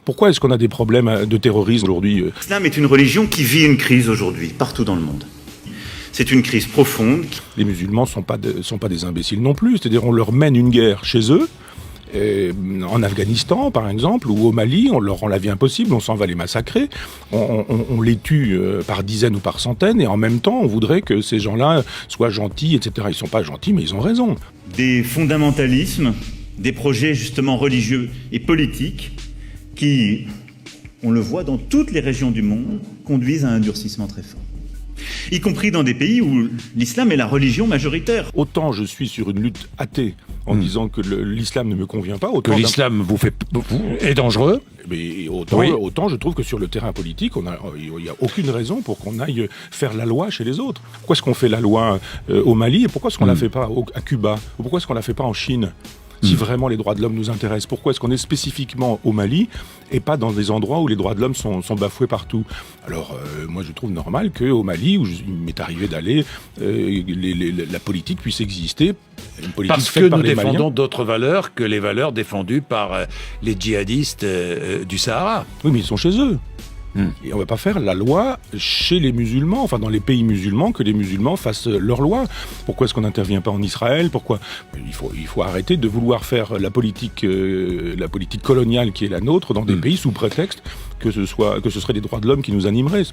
Pourquoi est-ce qu'on a des problèmes de terrorisme aujourd'hui ? L'islam est une religion qui vit une crise aujourd'hui, partout dans le monde. C'est une crise profonde. Les musulmans sont pas des imbéciles non plus. C'est-à-dire, on leur mène une guerre chez eux, en Afghanistan, par exemple, ou au Mali, on leur rend la vie impossible, on s'en va les massacrer, on les tue par dizaines ou par centaines, et en même temps, on voudrait que ces gens-là soient gentils, etc. Ils sont pas gentils, mais ils ont raison. Des fondamentalismes, des projets justement religieux et politiques qui, on le voit dans toutes les régions du monde, conduisent à un durcissement très fort. Y compris dans des pays où l'islam est la religion majoritaire. Autant je suis sur une lutte athée en disant que l'islam ne me convient pas, autant que l'islam est dangereux. Mais autant je trouve que sur le terrain politique, il n'y a aucune raison pour qu'on aille faire la loi chez les autres. Pourquoi est-ce qu'on fait la loi au Mali et pourquoi est-ce qu'on la fait pas à Cuba ? Ou pourquoi est-ce qu'on la fait pas en Chine ? Si vraiment les droits de l'homme nous intéressent, pourquoi est-ce qu'on est spécifiquement au Mali et pas dans des endroits où les droits de l'homme sont bafoués partout ? Alors, moi, je trouve normal qu'au Mali, où il m'est arrivé d'aller, la politique puisse exister. Une politique parce que nous défendons d'autres valeurs que les valeurs défendues par les djihadistes du Sahara. Oui, mais ils sont chez eux. Et on ne va pas faire la loi chez les musulmans, enfin dans les pays musulmans, que les musulmans fassent leur loi. Pourquoi est-ce qu'on n'intervient pas en Israël ? Pourquoi ? Il faut arrêter de vouloir faire la politique coloniale qui est la nôtre dans des pays sous prétexte que ce serait des droits de l'homme qui nous animeraient.